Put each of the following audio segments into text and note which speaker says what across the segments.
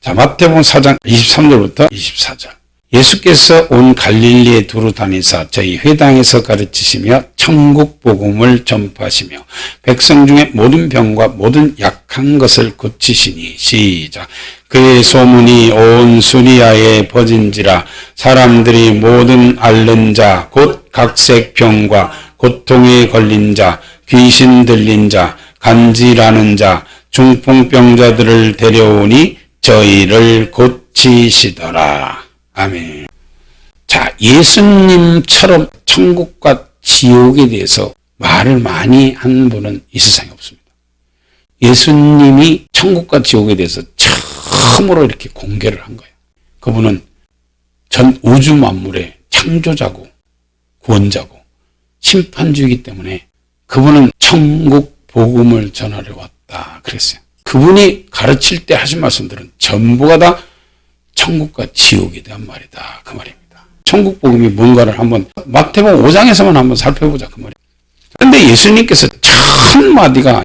Speaker 1: 자, 마태복음 4장 23절부터 24절. 예수께서 온 갈릴리에 두루 다니사 저희 회당에서 가르치시며 천국 복음을 전파하시며 백성 중에 모든 병과 모든 약한 것을 고치시니. 시작. 그의 소문이 온 수리아에 퍼진지라 사람들이 모든 앓는 자 곧 각색 병과 고통에 걸린 자, 귀신 들린 자, 간질하는 자, 중풍병자들을 데려오니 저희를 고치시더라. 아멘. 자, 예수님처럼 천국과 지옥에 대해서 말을 많이 한 분은 이 세상에 없습니다. 예수님이 천국과 지옥에 대해서 처음으로 이렇게 공개를 한 거예요. 그분은 전 우주 만물의 창조자고 구원자고 심판주이기 때문에 그분은 천국 복음을 전하려 왔다 그랬어요. 그분이 가르칠 때 하신 말씀들은 전부가 다 천국과 지옥에 대한 말이다 그 말입니다. 천국 복음이 뭔가를 한번 마태복음 5장에서만 한번 살펴보자 그 말이에요. 그런데 예수님께서 첫 마디가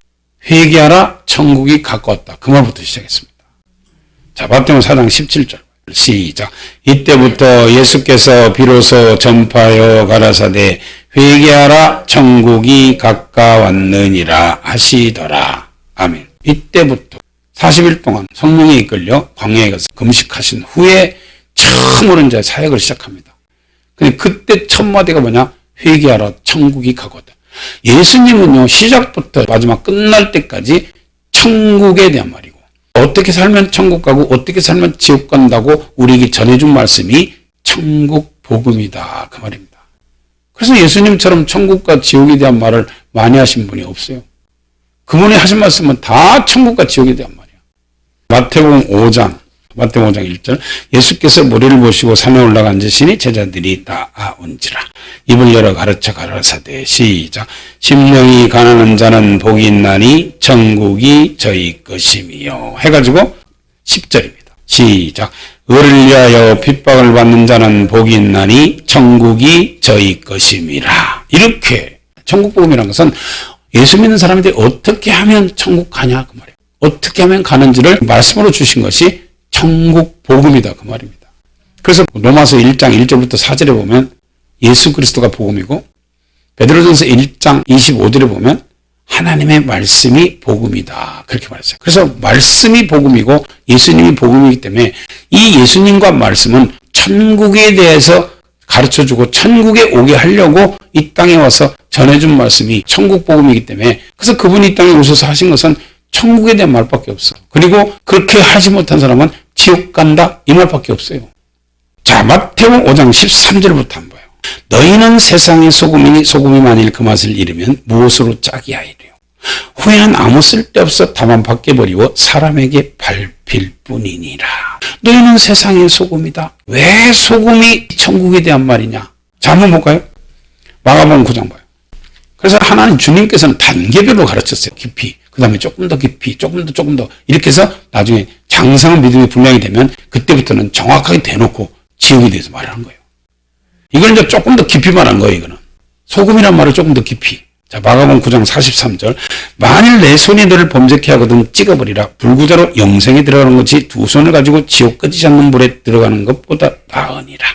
Speaker 1: 회개하라 천국이 가까웠다 그 말부터 시작했습니다. 자, 마태복음 4장 17절 시작. 이때부터 예수께서 비로소 전파하여 가라사대 회개하라 천국이 가까웠느니라 하시더라. 아멘. 이때부터 40일 동안 성령에 이끌려 광야에 가서 금식하신 후에 처음으로 이제 사역을 시작합니다. 근데 그때 첫 마디가 뭐냐? 회개하라 천국이 가까웠다. 예수님은요 시작부터 마지막 끝날 때까지 천국에 대한 말이고 어떻게 살면 천국 가고 어떻게 살면 지옥 간다고 우리에게 전해준 말씀이 천국 복음이다 그 말입니다. 그래서 예수님처럼 천국과 지옥에 대한 말을 많이 하신 분이 없어요. 그분이 하신 말씀은 다 천국과 지옥에 대한 말이에요. 마태복음 5장 1절 예수께서 모래를 보시고 산에 올라가 앉으시니 제자들이 나아온지라. 입을 열어 가르쳐 가라사대 시작. 심령이 가난한 자는 복이 있나니 천국이 저희 것임이요 해가지고 10절입니다. 시작. 의를 위하여 핍박을 받는 자는 복이 있나니 천국이 저희 것임이라. 이렇게 천국 복음이라는 것은 예수 믿는 사람들이 어떻게 하면 천국 가냐 그 말이에요. 어떻게 하면 가는지를 말씀으로 주신 것이 천국 복음이다 그 말입니다. 그래서 로마서 1장 1절부터 4절에 보면 예수 그리스도가 복음이고 베드로전서 1장 25절에 보면 하나님의 말씀이 복음이다 그렇게 말했어요. 그래서 말씀이 복음이고 예수님이 복음이기 때문에 이 예수님과 말씀은 천국에 대해서 가르쳐주고 천국에 오게 하려고 이 땅에 와서 전해준 말씀이 천국 복음이기 때문에 그래서 그분이 이 땅에 오셔서 하신 것은 천국에 대한 말밖에 없어. 그리고 그렇게 하지 못한 사람은 지옥 간다 이 말밖에 없어요. 자, 마태복음 5장 13절부터 한번 봐요. 너희는 세상의 소금이니 소금이 만일 그 맛을 잃으면 무엇으로 짜게 하리요. 후에는 아무 쓸데없어 다만 밖에 버리고 사람에게 밟힐 뿐이니라. 너희는 세상의 소금이다. 왜 소금이 천국에 대한 말이냐. 자, 한번 볼까요? 마가복음 9장 봐요. 그래서 하나님 주님께서는 단계별로 가르쳤어요. 깊이. 그 다음에 조금 더 깊이, 조금 더 이렇게 해서 나중에 장성한 믿음이 분명히 되면 그때부터는 정확하게 대놓고 지옥에 대해서 말을 한 거예요. 이걸 이제 조금 더 깊이 말한 거예요. 이거는 소금이란 말을 조금 더 깊이. 자, 마가복음 9장 43절 만일 내 손이 너를 범죄케 하거든 찍어버리라. 불구자로 영생에 들어가는 것이 두 손을 가지고 지옥 끄지 않는 불에 들어가는 것보다 나으니라.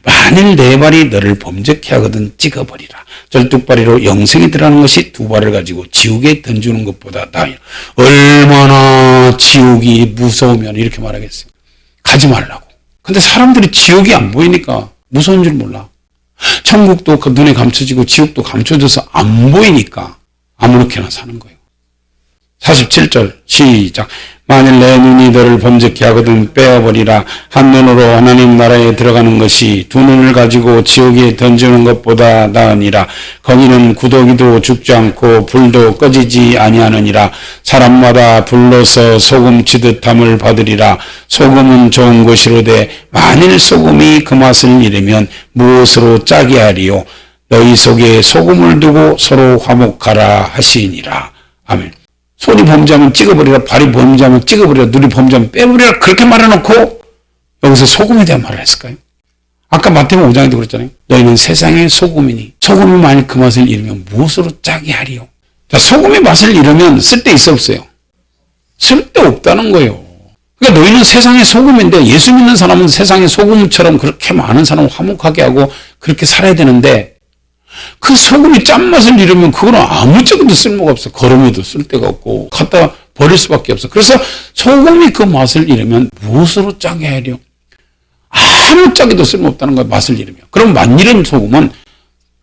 Speaker 1: 만일 내 발이 너를 범죄케 하거든 찍어버리라. 절뚝발이로 영생에 들어가는 것이 두 발을 가지고 지옥에 던지는 것보다 나아요. 얼마나 지옥이 무서우면 이렇게 말하겠어요. 가지 말라고. 근데 사람들이 지옥이 안 보이니까 무서운 줄 몰라. 천국도 그 눈에 감춰지고 지옥도 감춰져서 안 보이니까 아무렇게나 사는 거예요. 47절 시작. 만일 내 눈이 너를 범죄케 하거든 빼어버리라. 한 눈으로 하나님 나라에 들어가는 것이 두 눈을 가지고 지옥에 던지는 것보다 나으니라. 거기는 구더기도 죽지 않고 불도 꺼지지 아니하느니라. 사람마다 불로서 소금 치듯함을 받으리라. 소금은 좋은 것이로되 만일 소금이 그 맛을 잃으면 무엇으로 짜게 하리요. 너희 속에 소금을 두고 서로 화목하라 하시니라. 아멘. 손이 범죄하면 찍어버리라. 발이 범죄하면 찍어버리라. 눈이 범죄하면 빼버리라. 그렇게 말해놓고 여기서 소금에 대한 말을 했을까요? 아까 마태복음 5장에도 그랬잖아요. 너희는 세상의 소금이니 소금이 만일 그 맛을 잃으면 무엇으로 짜게 하리요. 자, 소금의 맛을 잃으면 쓸데 있어 없어요? 쓸데 없다는 거예요. 그러니까 너희는 세상의 소금인데 예수 믿는 사람은 세상의 소금처럼 그렇게 많은 사람을 화목하게 하고 그렇게 살아야 되는데 그 소금이 짠맛을 잃으면 그거는 아무짝에도 쓸모가 없어. 걸음에도 쓸 데가 없고 갖다 버릴 수밖에 없어. 그래서 소금이 그 맛을 잃으면 무엇으로 짜게 하려? 아무 짝에도 쓸모없다는 거야. 맛을 잃으면. 그럼 맛일은 소금은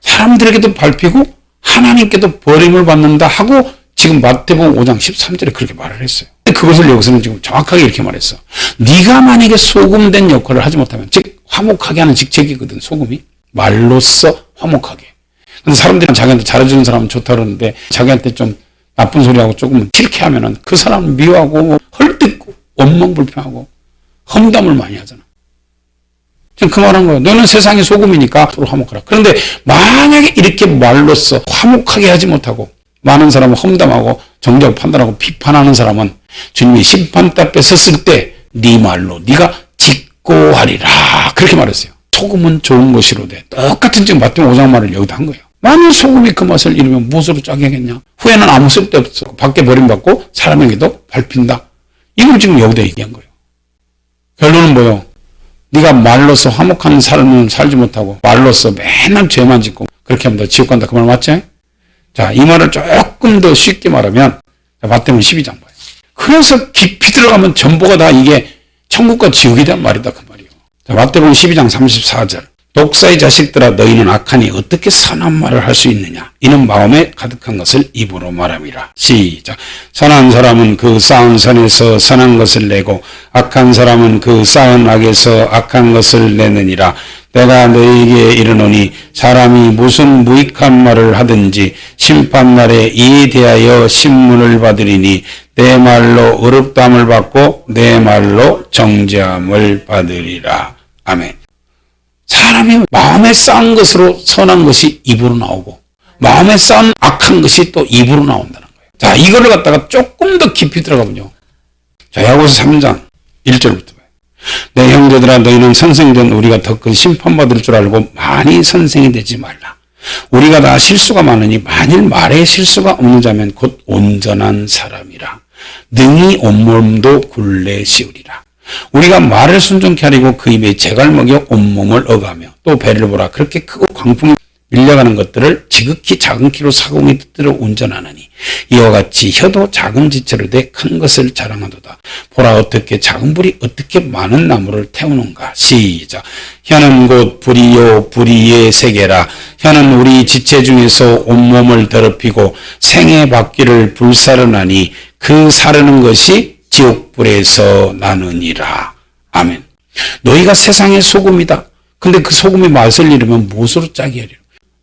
Speaker 1: 사람들에게도 밟히고 하나님께도 버림을 받는다 하고 지금 마태복음 5장 13절에 그렇게 말을 했어요. 그것을 여기서는 지금 정확하게 이렇게 말했어. 네가 만약에 소금된 역할을 하지 못하면, 즉 화목하게 하는 직책이거든. 소금이 말로써 화목하게. 근데 사람들은 자기한테 잘해주는 사람은 좋다 그러는데 자기한테 좀 나쁜 소리하고 조금 싫게 하면은 그 사람을 미워하고 헐뜯고 원망불평하고 험담을 많이 하잖아. 지금 그 말한 거예요. 너는 세상의 소금이니까 서로 화목하라. 그런데 만약에 이렇게 말로써 화목하게 하지 못하고 많은 사람을 험담하고 정죄하고 판단하고 비판하는 사람은 주님이 심판대 앞에 섰을 때 네 말로 네가 직고하리라. 그렇게 말했어요. 소금은 좋은 것이로되 똑같은 지금 마태복음 5장 말을 여기다 한 거예요. 만일 소금이 그 맛을 잃으면 무엇으로 짜게 하겠냐? 후에는 아무 쓸데없어. 밖에 버림받고 사람에게도 밟힌다. 이걸 지금 여기다 얘기한 거예요. 결론은 뭐예요? 네가 말로써 화목한 삶을 살지 못하고 말로써 맨날 죄만 짓고 그렇게 하면 너 지옥 간다. 그 말 맞지? 자, 이 말을 조금 더 쉽게 말하면 마태복음 12장 봐요. 그래서 깊이 들어가면 전부가 다 이게 천국과 지옥에 대한 말이다. 그 말이에요. 자, 마태복음 12장 34절. 독사의 자식들아 너희는 악하니 어떻게 선한 말을 할 수 있느냐. 이는 마음에 가득한 것을 입으로 말함이라. 시작. 선한 사람은 그 쌓은 선에서 선한 것을 내고 악한 사람은 그 쌓은 악에서 악한 것을 내느니라. 내가 너희에게 이르노니 사람이 무슨 무익한 말을 하든지 심판날에 이에 대하여 신문을 받으리니 내 말로 의롭다함을 받고 내 말로 정죄함을 받으리라. 아멘. 사람이 마음에 쌓은 것으로 선한 것이 입으로 나오고 마음에 쌓은 악한 것이 또 입으로 나온다는 거예요. 자, 이거를 갖다가 조금 더 깊이 들어가면요. 자, 야고보서 3장 1절부터 봐요. 내 형제들아 너희는 선생된 우리가 더 큰 심판받을 줄 알고 많이 선생이 되지 말라. 우리가 다 실수가 많으니 만일 말에 실수가 없는 자면 곧 온전한 사람이라. 능히 온몸도 굴레 씌우리라. 우리가 말을 순종케 하려고 그 입에 재갈 먹여 온몸을 어가며 또 배를 보라. 그렇게 크고 광풍이 밀려가는 것들을 지극히 작은 키로 사공의 뜻대로 운전하느니 이와 같이 혀도 작은 지체로 돼 큰 것을 자랑하도다. 보라 어떻게 작은 불이 어떻게 많은 나무를 태우는가. 시작. 혀는 곧 불이요 불의의 세계라. 혀는 우리 지체 중에서 온몸을 더럽히고 생의 바퀴를 불사르나니 그 사르는 것이 지옥불에서 나느니라. 아멘. 너희가 세상의 소금이다. 근데 그 소금의 맛을 잃으면 무엇으로 짜게 하리라.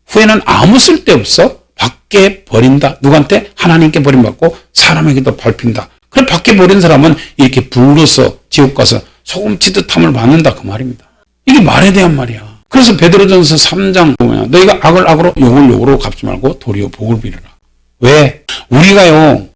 Speaker 1: 후에는 아무 쓸데없어. 밖에 버린다. 누구한테? 하나님께 버림받고 사람에게도 밟힌다. 그럼 밖에 버린 사람은 이렇게 불로서 지옥 가서 소금 치듯함을 받는다. 그 말입니다. 이게 말에 대한 말이야. 그래서 베드로전서 3장 보면 너희가 악을 악으로 욕을 욕으로 갚지 말고 도리어 복을 빌어라. 왜? 우리가요.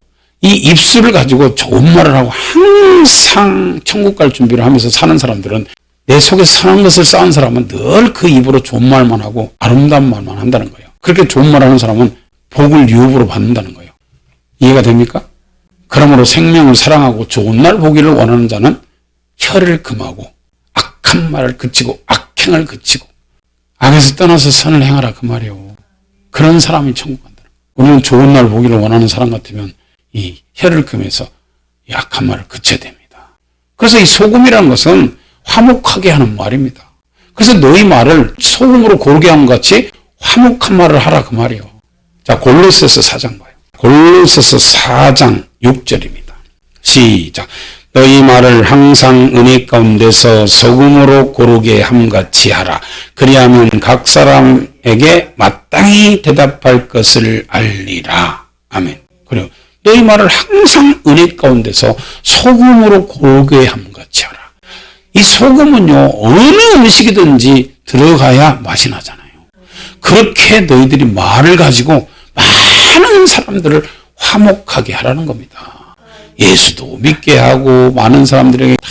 Speaker 1: 이 입술을 가지고 좋은 말을 하고 항상 천국 갈 준비를 하면서 사는 사람들은 내 속에 선한 것을 쌓은 사람은 늘 그 입으로 좋은 말만 하고 아름다운 말만 한다는 거예요. 그렇게 좋은 말 하는 사람은 복을 유업으로 받는다는 거예요. 이해가 됩니까? 그러므로 생명을 사랑하고 좋은 날 보기를 원하는 자는 혀를 금하고 악한 말을 그치고 악행을 그치고 악에서 떠나서 선을 행하라. 그 말이에요. 그런 사람이 천국 간다. 우리는 좋은 날 보기를 원하는 사람 같으면 이 혀를 금해서 이 악한 말을 그쳐야 됩니다. 그래서 이 소금이라는 것은 화목하게 하는 말입니다. 그래서 너희 말을 소금으로 고르게 한 것 같이 화목한 말을 하라. 그 말이에요. 자, 골로새서 4장 봐요. 골로새서 4장 6절입니다. 시작. 너희 말을 항상 은혜 가운데서 소금으로 고르게 함같이 하라. 그리하면 각 사람에게 마땅히 대답할 것을 알리라. 아멘. 그래요. 너희 말을 항상 은혜 가운데서 소금으로 고르게 함같이 하라. 이 소금은요, 어느 음식이든지 들어가야 맛이 나잖아요. 그렇게 너희들이 말을 가지고 많은 사람들을 화목하게 하라는 겁니다. 예수도 믿게 하고 많은 사람들에게 다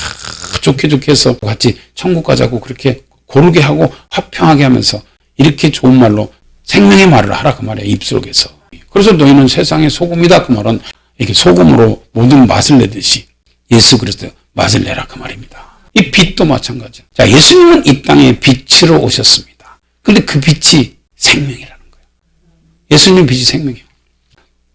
Speaker 1: 좋게 해서 같이 천국 가자고 그렇게 고르게 하고 화평하게 하면서 이렇게 좋은 말로 생명의 말을 하라. 그 말이에요. 입속에서. 그래서 너희는 세상의 소금이다. 그 말은 이렇게 소금으로 모든 맛을 내듯이 예수 그리스도 맛을 내라 그 말입니다. 이 빛도 마찬가지죠. 자, 예수님은 이 땅에 빛으로 오셨습니다. 근데 그 빛이 생명이라는 거예요. 예수님 빛이 생명이에요.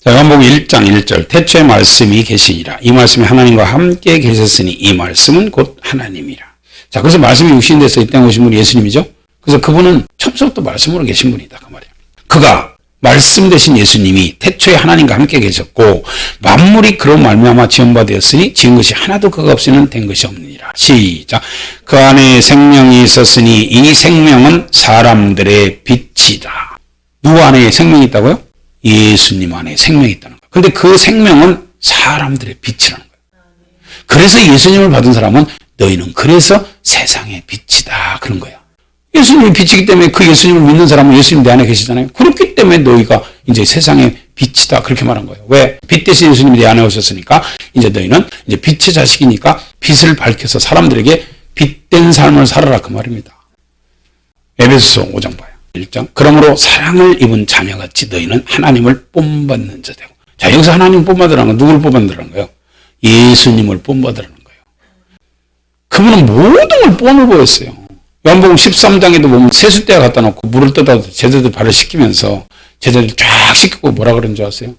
Speaker 1: 자, 요한복음 1장 1절 태초에 말씀이 계시니라. 이 말씀이 하나님과 함께 계셨으니 이 말씀은 곧 하나님이라. 자, 그래서 말씀이 육신이 돼서 이 땅에 오신 분이 예수님이죠. 그래서 그분은 처음부터 말씀으로 계신 분이다 그 말이에요. 그가 말씀 되신 예수님이 태초에 하나님과 함께 계셨고 만물이 그로 말미암아 지은 바 되었으니 지은 것이 하나도 그가 없이는 된 것이 없느니라. 시작. 그 안에 생명이 있었으니 이 생명은 사람들의 빛이다. 누구 안에 생명이 있다고요? 예수님 안에 생명이 있다는 거예요. 근데 그 생명은 사람들의 빛이라는 거예요. 그래서 예수님을 받은 사람은 너희는 그래서 세상의 빛이다 그런 거예요. 예수님이 빛이기 때문에 그 예수님을 믿는 사람은 예수님 내 안에 계시잖아요. 그렇기 때문에 너희가 이제 세상의 빛이다 그렇게 말한 거예요. 왜? 빛 대신 예수님이 내 안에 오셨으니까 이제 너희는 이제 빛의 자식이니까 빛을 밝혀서 사람들에게 빛된 삶을 살아라 그 말입니다. 에베소서 5장 봐요. 1장. 그러므로 사랑을 입은 자녀같이 너희는 하나님을 본받는 자 되고. 자, 여기서 하나님 본받으라는 건 누구를 본받으라는 거예요? 예수님을 본받으라는 거예요. 그분은 모든 걸 뻔을 보였어요. 요한복음 13장에도 보면 세숫대에 갖다 놓고 물을 떠다 제자들 발을 씻기면서 제자들 쫙 씻기고 뭐라 그런 줄 아세요?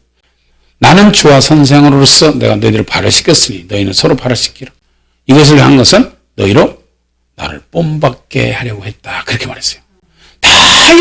Speaker 1: 나는 주와 선생으로서 내가 너희들 발을 씻겼으니 너희는 서로 발을 씻기라. 이것을 한 것은 너희로 나를 본받게 하려고 했다. 그렇게 말했어요. 다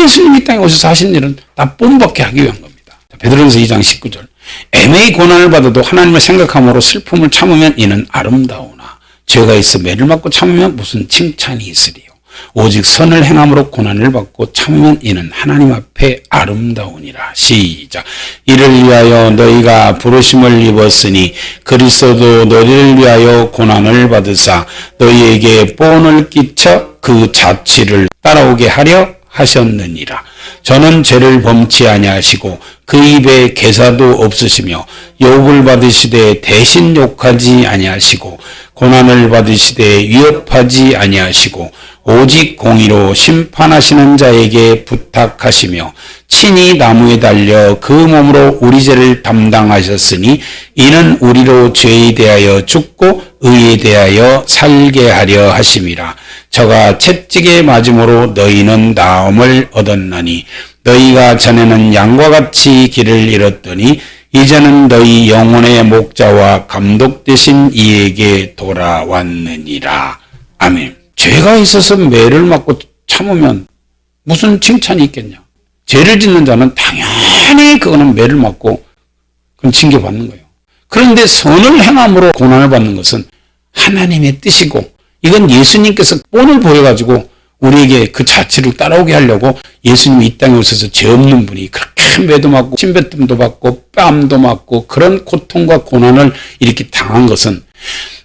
Speaker 1: 예수님이 이 땅에 오셔서 하신 일은 다 본받게 하기 위한 겁니다. 베드로전서 2장 19절. 애매히 고난을 받아도 하나님을 생각함으로 슬픔을 참으면 이는 아름다우나 죄가 있어 매를 맞고 참으면 무슨 칭찬이 있으리요. 오직 선을 행함으로 고난을 받고 참으면 이는 하나님 앞에 아름다우니라. 시작. 이를 위하여 너희가 부르심을 입었으니 그리스도도 너희를 위하여 고난을 받으사 너희에게 본을 끼쳐 그 자취를 따라오게 하려 하셨느니라. 저는 죄를 범치 아니하시고 그 입에 개사도 없으시며 욕을 받으시되 대신 욕하지 아니하시고 고난을 받으시되 위협하지 아니하시고 오직 공의로 심판하시는 자에게 부탁하시며 친히 나무에 달려 그 몸으로 우리 죄를 담당하셨으니 이는 우리로 죄에 대하여 죽고 의에 대하여 살게 하려 하심이라. 저가 채찍에 맞음으로 너희는 나음을 얻었나니 너희가 전에는 양과 같이 길을 잃었더니 이제는 너희 영혼의 목자와 감독 되신 이에게 돌아왔느니라. 아멘. 죄가 있어서 매를 맞고 참으면 무슨 칭찬이 있겠냐. 죄를 짓는 자는 당연히 그거는 매를 맞고 그건 징계받는 거예요. 그런데 선을 행함으로 고난을 받는 것은 하나님의 뜻이고 이건 예수님께서 본을 보여가지고 우리에게 그 자취를 따라오게 하려고 예수님이 이 땅에 오셔서 죄 없는 분이 그렇게 매도 맞고 침뱉음도 받고 뺨도 맞고 그런 고통과 고난을 이렇게 당한 것은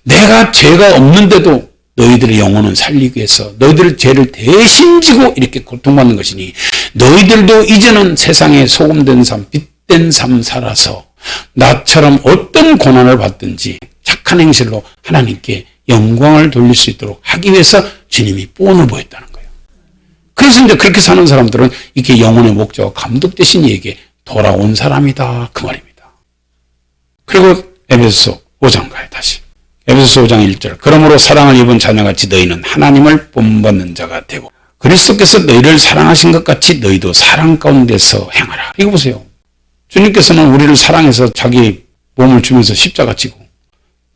Speaker 1: 내가 죄가 없는데도 너희들의 영혼은 살리기 위해서 너희들의 죄를 대신 지고 이렇게 고통받는 것이니 너희들도 이제는 세상에 소금된 삶, 빛된 삶 살아서 나처럼 어떤 고난을 받든지 착한 행실로 하나님께 영광을 돌릴 수 있도록 하기 위해서 주님이 본을 보였다는 거예요. 그래서 이제 그렇게 사는 사람들은 이렇게 영혼의 목자와 감독 되신 이에게 돌아온 사람이다 그 말입니다. 그리고 에베소서 5장 가요 다시. 에베소서 5장 1절. 그러므로 사랑을 입은 자녀같이 너희는 하나님을 본받는 자가 되고 그리스도께서 너희를 사랑하신 것 같이 너희도 사랑 가운데서 행하라. 이거 보세요. 주님께서는 우리를 사랑해서 자기 몸을 주면서 십자가 지고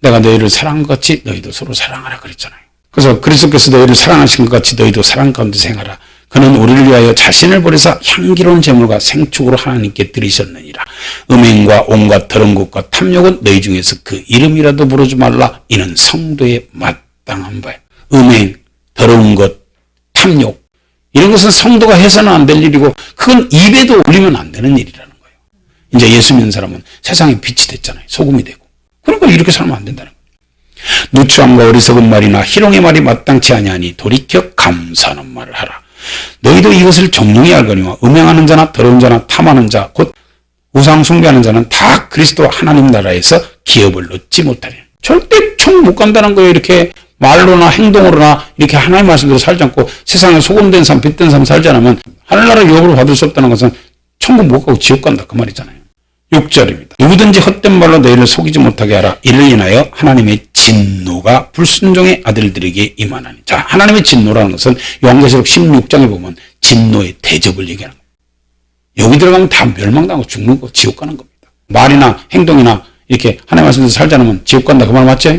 Speaker 1: 내가 너희를 사랑한 것 같이 너희도 서로 사랑하라 그랬잖아요. 그래서 그리스도께서 너희를 사랑하신 것 같이 너희도 사랑 가운데서 행하라. 그는 우리를 위하여 자신을 버려서 향기로운 제물과 생축으로 하나님께 드리셨느니라. 음행과 온갖 더러운 것과 탐욕은 너희 중에서 그 이름이라도 부르지 말라. 이는 성도의 마땅한 바야. 음행, 더러운 것, 탐욕 이런 것은 성도가 해서는 안 될 일이고 그건 입에도 올리면 안 되는 일이라는 거예요. 이제 예수 믿는 사람은 세상에 빛이 됐잖아요. 소금이 되고. 그러니까 이렇게 살면 안 된다는 거예요. 누추함과 어리석은 말이나 희롱의 말이 마땅치 아니하니 돌이켜 감사하는 말을 하라. 너희도 이것을 정령히 알거니와 음행하는 자나 더러운 자나 탐하는 자 곧 우상 숭배하는 자는 다 그리스도 하나님 나라에서 기업을 얻지 못하리라. 절대 총 못 간다는 거예요. 이렇게 말로나 행동으로나 이렇게 하나님 말씀대로 살지 않고 세상에 소금된 삶, 빛된 삶 살지 않으면 하늘나라 유업을 받을 수 없다는 것은 천국 못 가고 지옥 간다 그 말이잖아요. 6절입니다. 누구든지 헛된 말로 너희를 속이지 못하게 하라. 이를 인하여 하나님의 진노가 불순종의 아들들에게 임하나니. 자, 하나님의 진노라는 것은 요한계시록 16장에 보면 진노의 대접을 얘기하는 겁니다. 여기 들어가면 다 멸망당하고 죽는 거, 지옥 가는 겁니다. 말이나 행동이나 이렇게 하나님 말씀대로 살지 않으면 지옥 간다. 그 말 맞죠?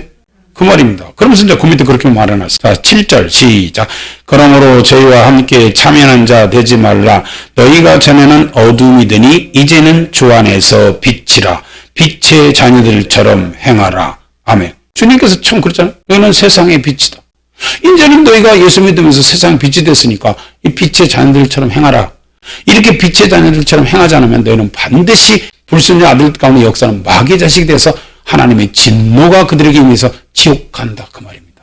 Speaker 1: 그 말입니다. 그러면서 이제 그 밑에 그렇게 말해놨어요. 자, 7절 시작. 그러므로 저희와 함께 참여하는 자 되지 말라. 너희가 전에는 어둠이더니 이제는 주 안에서 빛이라. 빛의 자녀들처럼 행하라. 아멘. 주님께서 처음 그랬잖아요. 너희는 세상의 빛이다. 이제는 너희가 예수 믿으면서 세상의 빛이 됐으니까 이 빛의 자녀들처럼 행하라. 이렇게 빛의 자녀들처럼 행하지 않으면 너희는 반드시 불순종 아들 가운데 역사는 마귀의 자식이 돼서 하나님의 진노가 그들에게 임해서 지옥 간다. 그 말입니다.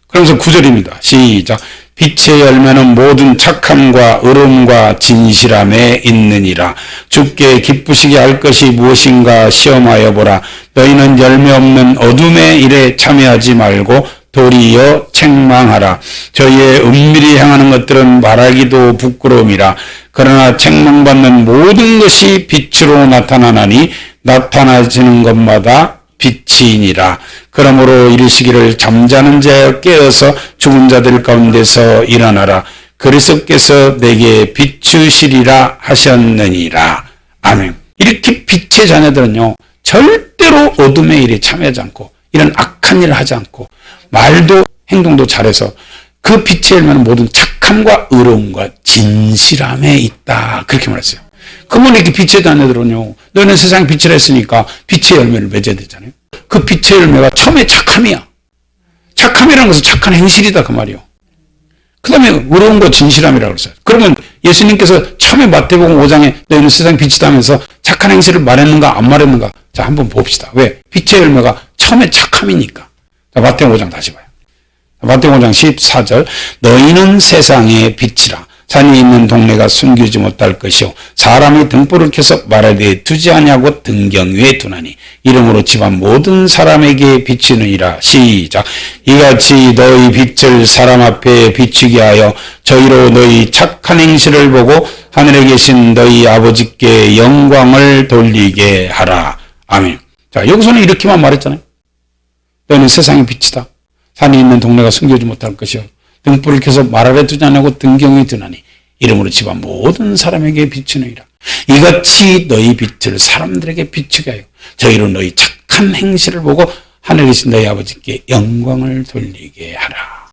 Speaker 1: 그러면서 9절입니다. 시작. 빛의 열매는 모든 착함과 의로움과 진실함에 있느니라. 주께 기쁘시게 할 것이 무엇인가 시험하여 보라. 너희는 열매 없는 어둠의 일에 참여하지 말고 도리어 책망하라. 저희의 은밀히 행하는 것들은 말하기도 부끄러움이라. 그러나 책망받는 모든 것이 빛으로 나타나나니 나타나지는 것마다 빛이니라. 그러므로 이르시기를 잠자는 자여 깨어서 죽은 자들 가운데서 일어나라. 그리스도께서 내게 비추시리라 하셨느니라. 아멘. 이렇게 빛의 자녀들은요, 절대로 어둠의 일에 참여하지 않고 이런 악한 일을 하지 않고 말도 행동도 잘해서 그 빛의 열매는 모든 착함과 의로움과 진실함에 있다. 그렇게 말했어요. 그러면 이렇게 빛의 자녀들은요, 너희는 세상 빛을 했으니까 빛의 열매를 맺어야 되잖아요. 그 빛의 열매가 처음에 착함이야. 착함이라는 것은 착한 행실이다. 그 말이요. 그 다음에 의로움과 진실함이라고 그랬어요. 그러면 예수님께서 처음에 마태복음 5장에 너희는 세상 빛이다 하면서 착한 행실을 말했는가 안 말했는가? 자, 한번 봅시다. 왜? 빛의 열매가 처음에 착함이니까. 자, 마태복음 5장 다시 봐요. 마태복음 5장 14절. 너희는 세상의 빛이라. 산이 있는 동네가 숨기지 못할 것이요 사람이 등불을 켜서 말하되 두지 아니하고 등경 위에 두나니 이름으로 집안 모든 사람에게 비추느니라. 시작. 이같이 너희 빛을 사람 앞에 비추게 하여 저희로 너희 착한 행실을 보고 하늘에 계신 너희 아버지께 영광을 돌리게 하라. 아멘. 자, 여기서는 이렇게만 말했잖아요. 너희는 세상의 빛이다. 산이 있는 동네가 숨기지 못할 것이요 등불을 켜서 말 아래 두지 않고 등경에 두나니 이름으로 집안 모든 사람에게 비추느니라. 이같이 너희 빛을 사람들에게 비추게 하여 저희로 너희 착한 행실을 보고 하늘에 계신 너희 아버지께 영광을 돌리게 하라.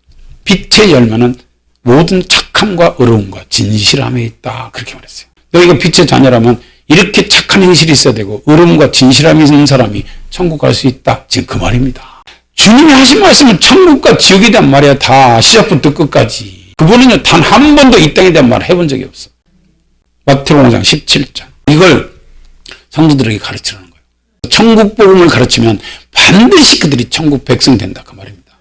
Speaker 1: 빛의 열매는 모든 착함과 의로움과 진실함에 있다. 그렇게 말했어요. 너희가 빛의 자녀라면 이렇게 착한 행실이 있어야 되고 의로움과 진실함이 있는 사람이 천국 갈 수 있다. 지금 그 말입니다. 주님이 하신 말씀은 천국과 지옥에 대한 말이야. 다 시작부터 끝까지. 그분은요, 단 한 번도 이 땅에 대한 말을 해본 적이 없어. 마태복음 5장 17장. 이걸 성도들에게 가르치라는 거예요. 천국 복음을 가르치면 반드시 그들이 천국 백성 된다. 그 말입니다.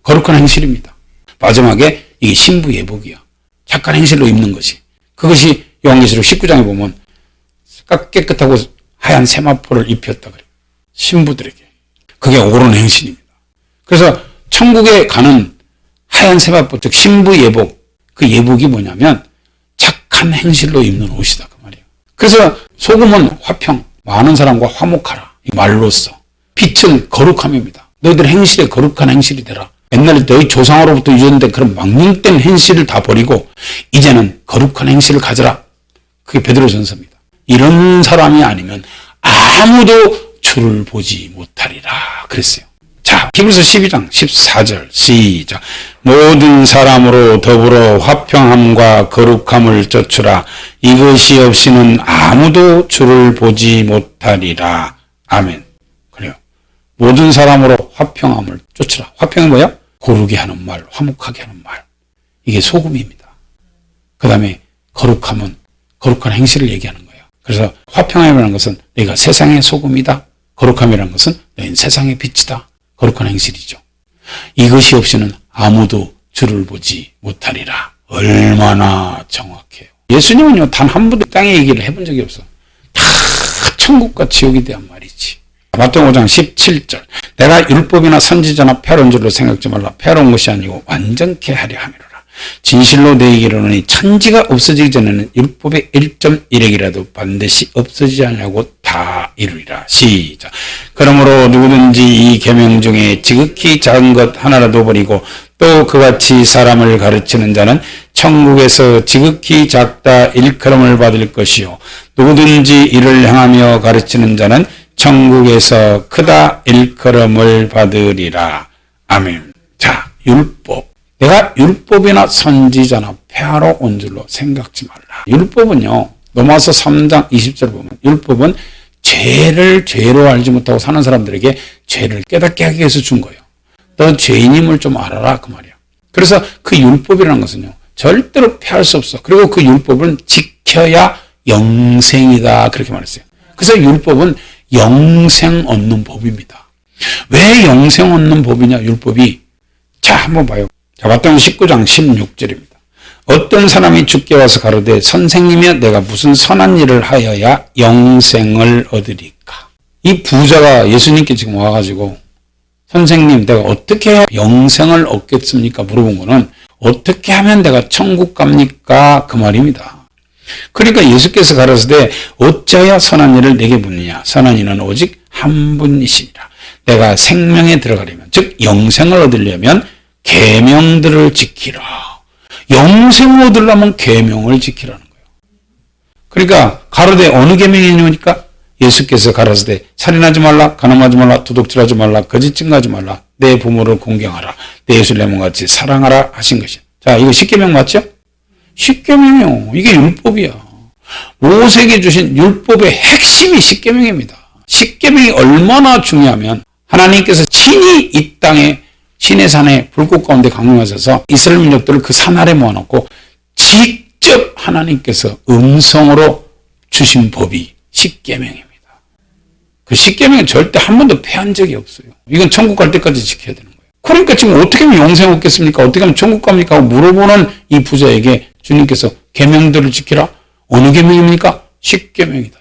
Speaker 1: 거룩한 행실입니다. 마지막에 이게 신부 예복이야. 착한 행실로 입는 것이. 그것이 요한계시록 19장에 보면 깨끗하고 하얀 세마포를 입혔다 그래요. 신부들에게. 그게 옳은 행실입니다. 그래서 천국에 가는 하얀 세마포, 즉 신부 예복, 그 예복이 뭐냐면 착한 행실로 입는 옷이다. 그 말이에요. 그래서 소금은 화평, 많은 사람과 화목하라. 이 말로써. 빛은 거룩함입니다. 너희들 행실에 거룩한 행실이 되라. 옛날에 너희 조상으로부터 유전된 그런 망령된 행실을 다 버리고 이제는 거룩한 행실을 가져라. 그게 베드로전서입니다. 이런 사람이 아니면 아무도 주를 보지 못하리라 그랬어요. 자, 히브리서 12장 14절 시작. 모든 사람으로 더불어 화평함과 거룩함을 쫓으라. 이것이 없이는 아무도 주를 보지 못하리라. 아멘. 그래요. 모든 사람으로 화평함을 쫓으라. 화평이 뭐야? 고르게 하는 말, 화목하게 하는 말. 이게 소금입니다. 그 다음에 거룩함은 거룩한 행실을 얘기하는 거예요. 그래서 화평함이라는 것은 내가 세상의 소금이다. 거룩함이라는 것은 너희는 세상의 빛이다. 거룩한 행실이죠. 이것이 없이는 아무도 주를 보지 못하리라. 얼마나 정확해요. 예수님은요, 단 한 번도 땅의 얘기를 해본 적이 없어. 다 천국과 지옥에 대한 말이지. 마태복음 5장 17절. 내가 율법이나 선지자나 패러온 줄로 생각지 말라. 패러온 것이 아니고 완전케 하려 함이로라. 진실로 내게 이르노니 천지가 없어지기 전에는 율법의 1.1핵이라도 반드시 없어지지 않으려고 다 이루리라. 시작. 그러므로 누구든지 이 계명 중에 지극히 작은 것 하나라도 버리고 또 그같이 사람을 가르치는 자는 천국에서 지극히 작다 일컬음을 받을 것이요 누구든지 이를 행하며 가르치는 자는 천국에서 크다 일컬음을 받으리라. 아멘. 자, 율법. 내가 율법이나 선지자나 폐하러 온 줄로 생각지 말라. 율법은요, 로마서 3장 20절 보면 율법은 죄를 죄로 알지 못하고 사는 사람들에게 죄를 깨닫게 하기 위해서 준 거예요. 너 죄인임을 좀 알아라 그 말이야. 그래서 그 율법이라는 것은요, 절대로 폐할 수 없어. 그리고 그 율법은 지켜야 영생이다 그렇게 말했어요. 그래서 율법은 영생 얻는 법입니다. 왜 영생 얻는 법이냐 율법이? 자, 한번 봐요. 자, 마태복음 19장 16절입니다. 어떤 사람이 주께 와서 가로되 선생님이여 내가 무슨 선한 일을 하여야 영생을 얻으리까? 이 부자가 예수님께 지금 와가지고 선생님 내가 어떻게 해야 영생을 얻겠습니까? 물어본 거는 어떻게 하면 내가 천국 갑니까? 그 말입니다. 그러니까 예수께서 가라사대 어찌하여 선한 일을 내게 묻느냐? 선한 이는 오직 한 분이시니라. 내가 생명에 들어가려면 즉 영생을 얻으려면 계명들을 지키라. 영생을 얻으려면 계명을 지키라는 거예요. 그러니까 가로되 어느 계명이냐니까 예수께서 가라사대 살인하지 말라, 간음하지 말라, 도둑질하지 말라, 거짓 증거하지 말라, 내 부모를 공경하라, 내 예수님과 같이 사랑하라 하신 것이야. 자, 이거 십계명 맞죠? 십계명이요. 이게 율법이야. 모세에게 주신 율법의 핵심이 십계명입니다. 십계명이 얼마나 중요하면 하나님께서 친히 이 땅에 시내산에 불꽃 가운데 강림하셔서 이스라엘 민족들을 그 산 아래 모아놓고 직접 하나님께서 음성으로 주신 법이 십계명입니다. 그 십계명은 절대 한 번도 폐한 적이 없어요. 이건 천국 갈 때까지 지켜야 되는 거예요. 그러니까 지금 어떻게 하면 영생 얻겠습니까? 어떻게 하면 천국 갑니까? 하고 물어보는 이 부자에게 주님께서 계명들을 지키라. 어느 계명입니까? 십계명이다.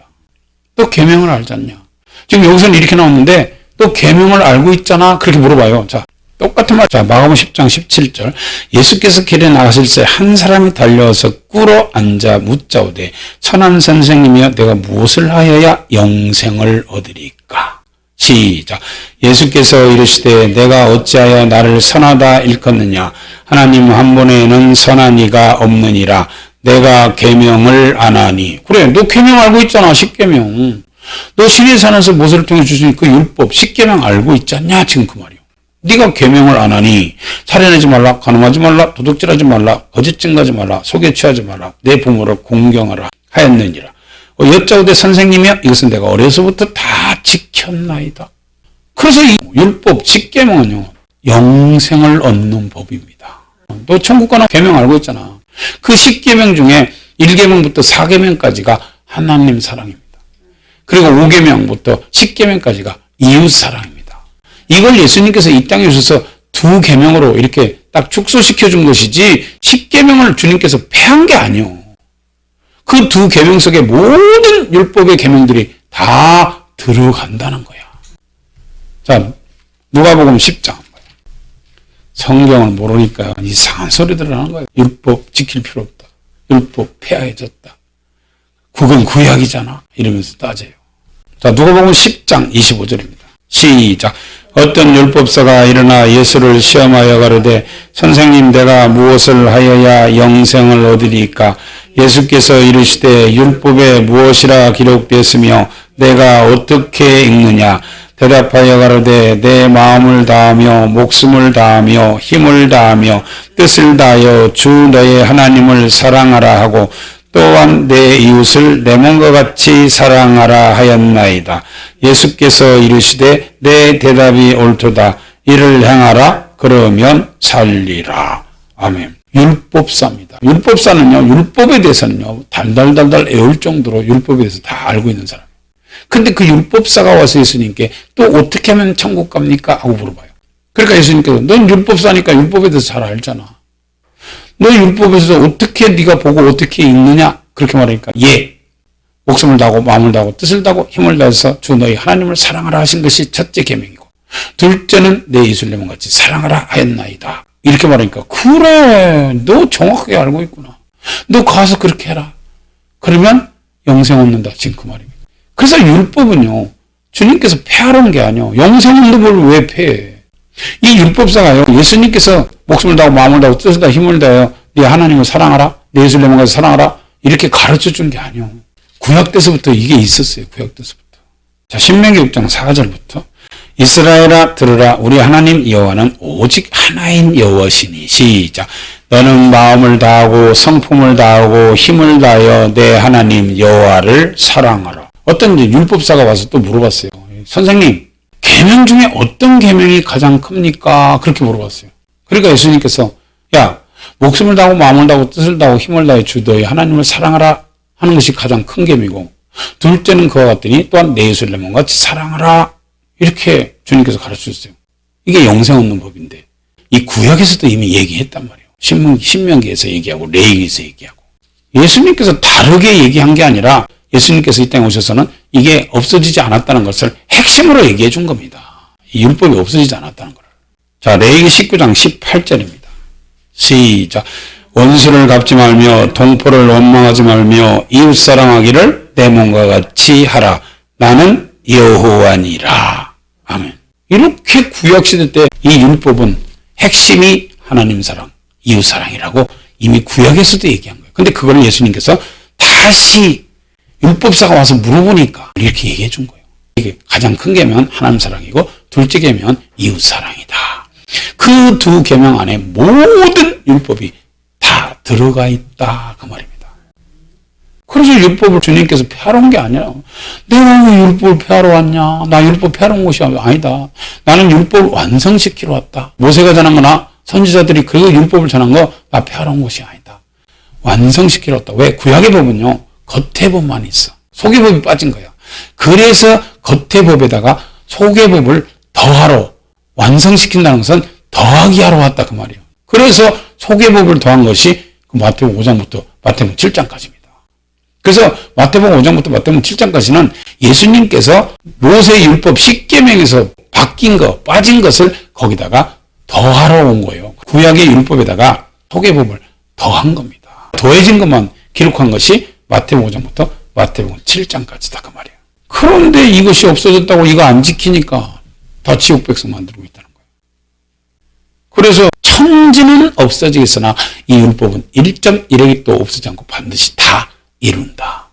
Speaker 1: 또 계명을 알지 않냐? 지금 여기서는 이렇게 나왔는데 또 계명을 알고 있잖아. 그렇게 물어봐요. 자, 똑같은 말. 자, 마가복음 10장 17절. 예수께서 길에 나가실 때 한 사람이 달려와서 꿇어 앉아 묻자오되 선한 선생님이여 내가 무엇을 하여야 영생을 얻으리까? 시작. 예수께서 이르시되 내가 어찌하여 나를 선하다 일컫느냐? 하나님 한 분에는 선한 이가 없느니라. 내가 계명을 안 하니. 그래, 너 계명 알고 있잖아. 십계명. 너 시내 산에서 모세를 통해 주신 그 율법 십계명 알고 있지 않냐? 지금 그 말이요. 네가 계명을 안 하니 살인하지 말라, 간음하지 말라, 도둑질하지 말라, 거짓 증거하지 말라, 속에 취하지 말라, 내 부모를 공경하라 하였느니라. 여짜오되 선생님이여 이것은 내가 어려서부터 다 지켰나이다. 그래서 이 율법 십계명은요 영생을 얻는 법입니다. 너 천국 가는 계명 알고 있잖아. 그 십계명 중에 1계명부터 4계명까지가 하나님 사랑입니다. 그리고 5계명부터 10계명까지가 이웃 사랑입니다. 이걸 예수님께서 이 땅에 오셔서 2계명으로 이렇게 딱 축소시켜 준 것이지 10계명을 주님께서 폐한 게 아니에요. 그 2계명 속에 모든 율법의 계명들이 다 들어간다는 거야. 자, 누가복음 10장. 성경을 모르니까 이상한 소리들을 하는 거예요. 율법 지킬 필요 없다. 율법 폐하해졌다. 그건 구약이잖아. 이러면서 따져요. 자, 누가복음 10장 25절입니다. 시작. 어떤 율법사가 일어나 예수를 시험하여 가로되 선생님 내가 무엇을 하여야 영생을 얻으리까? 예수께서 이르시되 율법에 무엇이라 기록되었으며 내가 어떻게 읽느냐? 대답하여 가로되 내 마음을 다하며 목숨을 다하며 힘을 다하며 뜻을 다하여 주 너의 하나님을 사랑하라 하고 또한 내 이웃을 내 몸과 같이 사랑하라 하였나이다. 예수께서 이르시되 내 대답이 옳도다. 이를 행하라. 그러면 살리라. 아멘. 율법사입니다. 율법사는요. 율법에 대해서는요. 달달달달 애울 정도로 율법에 대해서 다 알고 있는 사람이에요. 근데 그 율법사가 와서 예수님께 또 어떻게 하면 천국 갑니까? 하고 물어봐요. 그러니까 예수님께서 넌 율법사니까 율법에 대해서 잘 알잖아. 너 율법에서 어떻게 네가 보고 어떻게 읽느냐? 그렇게 말하니까 예. 목숨을 다하고 마음을 다하고 뜻을 다하고 힘을 다해서 주 너희 하나님을 사랑하라 하신 것이 첫째 계명이고 둘째는 내 이웃을 내 몸 같이 사랑하라 하였나이다. 이렇게 말하니까 그래. 너 정확하게 알고 있구나. 너 가서 그렇게 해라. 그러면 영생 얻는다. 지금 그 말입니다. 그래서 율법은요, 주님께서 폐하라는 게 아니에요. 영생 없는 법을 왜 폐해? 이 율법사가요, 예수님께서 목숨을 다하고 마음을 다하고 뜻을 다하고 힘을 다하여 네 하나님을 사랑하라, 네 예수를 내 몸까지 사랑하라, 이렇게 가르쳐 준 게 아니에요. 구약 때서부터 이게 있었어요. 구약 때서부터. 자, 신명기 6장 4절부터 이스라엘아 들으라, 우리 하나님 여호와는 오직 하나인 여호와시니. 시작. 너는 마음을 다하고 성품을 다하고 힘을 다하여 내 하나님 여호와를 사랑하라. 어떤 이제 율법사가 와서 또 물어봤어요. 선생님, 계명 중에 어떤 계명이 가장 큽니까? 그렇게 물어봤어요. 그러니까 예수님께서 야, 목숨을 다하고 마음을 다하고 뜻을 다하고 힘을 다해 주 너희 하나님을 사랑하라 하는 것이 가장 큰 계명이고, 둘째는 그와 같더니 또한 내 예수를 내 몸같이 사랑하라, 이렇게 주님께서 가르쳐주셨어요. 이게 영생 얻는 법인데 이 구약에서도 이미 얘기했단 말이에요. 신명기에서 얘기하고 레위기에서 얘기하고. 예수님께서 다르게 얘기한 게 아니라 예수님께서 이 땅에 오셔서는 이게 없어지지 않았다는 것을 핵심으로 얘기해 준 겁니다. 이 율법이 없어지지 않았다는 걸. 자, 레위기 19장 18절입니다. 시작. 원수를 갚지 말며 동포를 원망하지 말며 이웃 사랑하기를 내 몸과 같이 하라. 나는 여호와니라. 아멘. 이렇게 구약시대 때 이 율법은 핵심이 하나님 사랑, 이웃 사랑이라고 이미 구약에서도 얘기한 거예요. 근데 그걸 예수님께서 다시 율법사가 와서 물어보니까 이렇게 얘기해 준 거예요. 이게 가장 큰 계명은 하나님 사랑이고 둘째 계명은 이웃 사랑이다. 그 두 계명 안에 모든 율법이 다 들어가 있다, 그 말입니다. 그래서 율법을 주님께서 폐하러 온 게 아니라 내가 왜 율법을 폐하러 왔냐? 나 율법 폐하러 온 것이 아니다. 나는 율법을 완성시키러 왔다. 모세가 전한 거나 선지자들이 그 율법을 전한 거 나 폐하러 온 것이 아니다. 완성시키러 왔다. 왜? 구약의 법은요, 겉의 법만 있어. 속의 법이 빠진 거야. 그래서 겉의 법에다가 속의 법을 더하러, 완성시킨다는 것은 더하기 하러 왔다, 그 말이에요. 그래서 속의 법을 더한 것이 마태복음 5장부터 마태복음 7장까지입니다. 그래서 마태복음 5장부터 마태복음 7장까지는 예수님께서 모세의 율법 10계명에서 바뀐 거, 빠진 것을 거기다가 더하러 온 거예요. 구약의 율법에다가 속의 법을 더한 겁니다. 더해진 것만 기록한 것이 마태복음 5장부터 마태복음 7장까지다, 그 말이에요. 그런데 이것이 없어졌다고 이거 안 지키니까 다 지옥 백성 만들고 있다는 거예요. 그래서 천지는 없어지겠으나 이 율법은 1.1핵도 없어지지 않고 반드시 다 이룬다.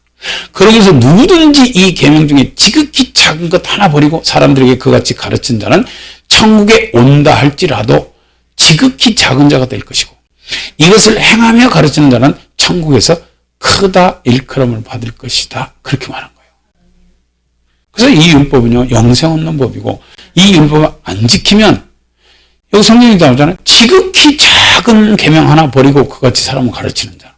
Speaker 1: 그러면서 누구든지 이 계명 중에 지극히 작은 것 하나 버리고 사람들에게 그같이 가르친 자는 천국에 온다 할지라도 지극히 작은 자가 될 것이고, 이것을 행하며 가르치는 자는 천국에서 크다 일컬음을 받을 것이다, 그렇게 말한 거예요. 그래서 이 율법은요, 영생 없는 법이고, 이 율법을 안 지키면 여기 성경에 나오잖아요. 지극히 작은 계명 하나 버리고 그같이 사람을 가르치는 자.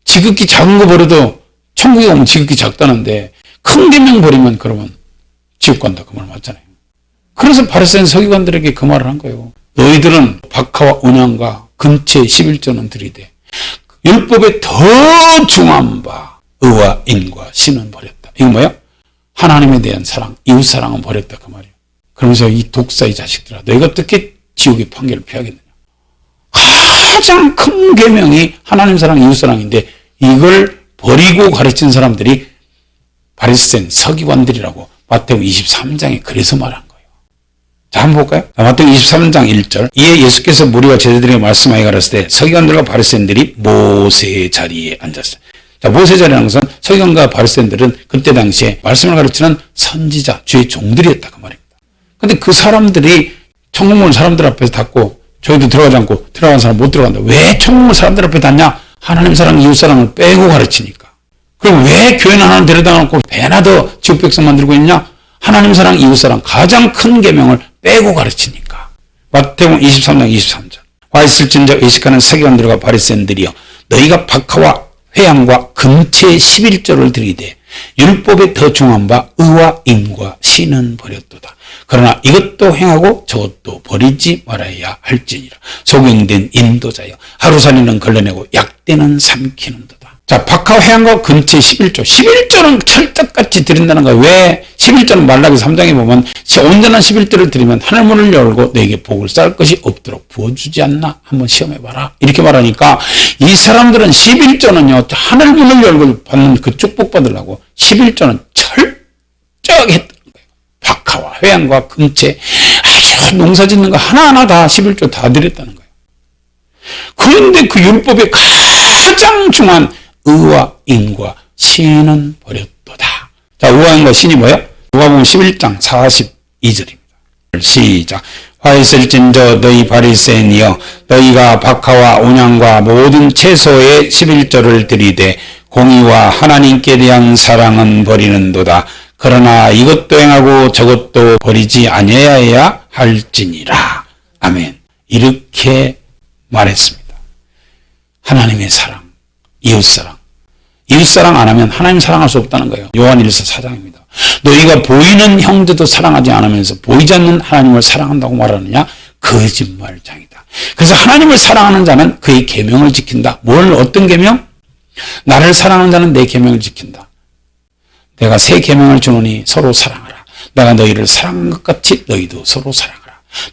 Speaker 1: 지극히 작은 거 버려도 천국에 오면 지극히 작다는데 큰 계명 버리면 그러면 지옥 간다, 그 말 맞잖아요. 그래서 바리새인 서기관들에게 그 말을 한 거예요. 너희들은 박하와 온양과 금채 11조는 들이되 율법에 더 중한 바 의와 인과 신은 버렸다. 이거 뭐야? 하나님에 대한 사랑, 이웃 사랑은 버렸다, 그 말이에요. 그러면서 이 독사의 자식들아, 너희가 어떻게 지옥의 판결을 피하겠느냐? 가장 큰 계명이 하나님 사랑, 이웃 사랑인데 이걸 버리고 가르친 사람들이 바리새인 서기관들이라고 마태복음 23장에 그래서 말한 거예요. 자, 한번 볼까요? 마태복음 23장 1절. 이에 예수께서 무리와 제자들에게 말씀하여 가르치되 서기관들과 바리새인들이 모세의 자리에 앉았어요. 자, 모세 자리라는 것은 서기관과 바리새인들은 그때 당시에 말씀을 가르치는 선지자, 주의 종들이었다, 그 말입니다. 근데 그 사람들이 천국문을 사람들 앞에서 닫고 저희도 들어가지 않고 들어간 사람 못 들어간다. 왜 천국문을 사람들 앞에 닫냐? 하나님 사랑, 이웃 사랑을 빼고 가르치니까. 그럼 왜 교회는 하나님 데려다 놓고 배나 더 지옥 백성 만들고 있냐? 하나님 사랑, 이웃 사랑 가장 큰 계명을 빼고 가르치니까. 마태복음 23장 23절. 와 있을진저 의식하는 서기관들과 바리새인들이여, 너희가 박하와 회양과 금채 11조를 들이되 율법에 더 중한 바 의와 인과 신은 버렸도다. 그러나 이것도 행하고 저것도 버리지 말아야 할지니라. 소경된 인도자여, 하루 살이는 걸러내고 약대는 삼키는도다. 자, 박하 회양과 금채 11조. 11조는 철떡같이 드린다는 거예요. 왜? 11조는 말라기 3장에 보면 온전한 11조를 드리면 하늘문을 열고 너에게 복을 쌓을 것이 없도록 부어주지 않나? 한번 시험해봐라. 이렇게 말하니까 이 사람들은 11조는요, 하늘문을 열고 받는 그 축복 받으려고 11조는 했다는 거예요. 박하와 회양과 금채 아주 농사 짓는 거 하나하나 다 11조 다 드렸다는 거예요. 그런데 그 율법의 가장 중요한 의와 인과 신은 버렸도다. 자, 의와 인과 신이 뭐예요? 누가복음 11장 42절입니다. 시작. 화 있을진저 너희 바리새인이여 너희가 박하와 온양과 모든 채소의 11조를 드리되 공의와 하나님께 대한 사랑은 버리는도다. 그러나 이것도 행하고 저것도 버리지 아니하여야 할지니라. 아멘. 이렇게 말했습니다. 하나님의 사랑, 이웃사랑. 이웃사랑 안 하면 하나님 사랑할 수 없다는 거예요. 요한일서 4장입니다. 너희가 보이는 형제도 사랑하지 않으면서 보이지 않는 하나님을 사랑한다고 말하느냐? 거짓말장이다. 그래서 하나님을 사랑하는 자는 그의 계명을 지킨다. 어떤 계명? 나를 사랑하는 자는 내 계명을 지킨다. 내가 새 계명을 주노니 서로 사랑하라. 내가 너희를 사랑한 것 같이 너희도 서로 사랑하라.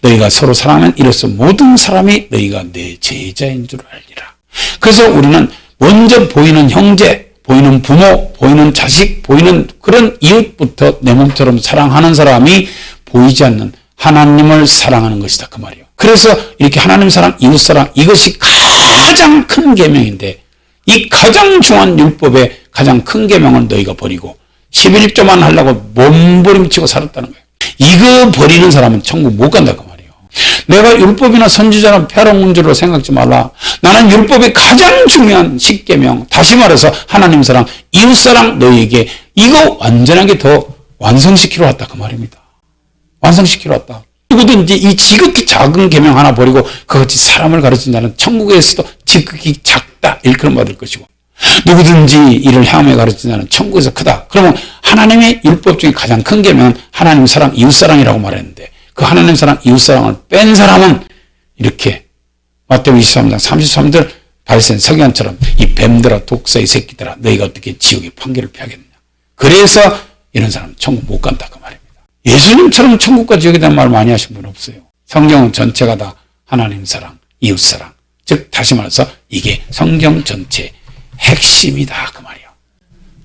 Speaker 1: 너희가 서로 사랑하면 이로써 모든 사람이 너희가 내 제자인 줄 알리라. 그래서 우리는 먼저 보이는 형제, 보이는 부모, 보이는 자식, 보이는 그런 이웃부터 내 몸처럼 사랑하는 사람이 보이지 않는 하나님을 사랑하는 것이다. 그 말이에요. 그래서 이렇게 하나님 사랑, 이웃 사랑 이것이 가장 큰 계명인데 이 가장 중요한 율법의 가장 큰 계명은 너희가 버리고 11조만 하려고 몸부림치고 살았다는 거예요. 이거 버리는 사람은 천국 못 간다 그 말이에요. 내가 율법이나 선지자나 폐하롱 문제로 생각지 말라. 나는 율법의 가장 중요한 10계명, 다시 말해서 하나님 사랑, 이웃 사랑 너희에게 이거 완전하게 더 완성시키러 왔다 그 말입니다. 완성시키러 왔다. 누구든지 이 지극히 작은 계명 하나 버리고 그것이 사람을 가르친 자는 천국에서도 지극히 작다 일컬음 받을 것이고 누구든지 이를 향하며 가르친 자는 천국에서 크다. 그러면 하나님의 율법 중에 가장 큰 계명은 하나님 사랑, 이웃 사랑이라고 말했는데 그 하나님 사랑, 이웃 사랑을 뺀 사람은 이렇게 마태복음 23장 33절 바리새인 서기관처럼 이 뱀들아 독사의 새끼들아 너희가 어떻게 지옥의 판결을 피하겠느냐. 그래서 이런 사람은 천국 못 간다 그 말입니다. 예수님처럼 천국과 지옥에 대한 말 많이 하신 분 없어요. 성경은 전체가 다 하나님 사랑, 이웃 사랑. 즉 다시 말해서 이게 성경 전체의 핵심이다 그 말이에요.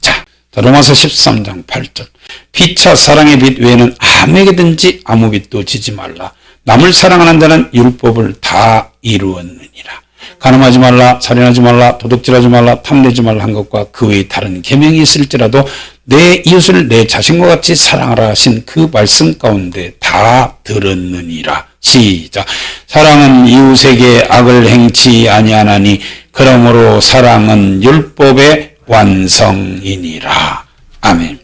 Speaker 1: 자, 로마서 13장 8절. 피차 사랑의 빛 외에는 아무에게든지 아무 빛도 지지 말라. 남을 사랑하는 자는 율법을 다 이루었느니라. 간음하지 말라, 살인하지 말라, 도둑질하지 말라, 탐내지 말라 한 것과 그 외에 다른 계명이 있을지라도 내 이웃을 내 자신과 같이 사랑하라 하신 그 말씀 가운데 다 들었느니라. 시작. 사랑은 이웃에게 악을 행치 아니하나니 그러므로 사랑은 율법의 완성이니라. 아멘.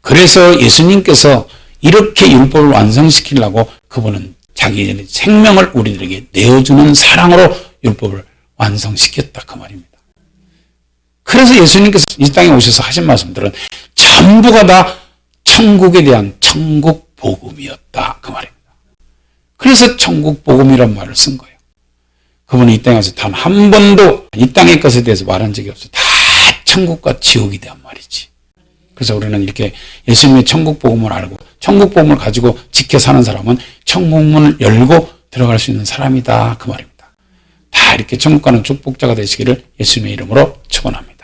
Speaker 1: 그래서 예수님께서 이렇게 율법을 완성시키려고 그분은 자기의 생명을 우리들에게 내어주는 사랑으로 율법을 완성시켰다 그 말입니다. 그래서 예수님께서 이 땅에 오셔서 하신 말씀들은 전부가 다 천국에 대한 천국 복음이었다 그 말입니다. 그래서 천국 복음이란 말을 쓴 거예요. 그분이 이 땅에 와서 단 한 번도 이 땅의 것에 대해서 말한 적이 없어요. 다 천국과 지옥에 대한 말이지. 그래서 우리는 이렇게 예수님의 천국 복음을 알고 천국 복음을 가지고 지켜 사는 사람은 천국문을 열고 들어갈 수 있는 사람이다 그 말입니다. 다 이렇게 천국 가는 축복자가 되시기를 예수님의 이름으로 축원합니다.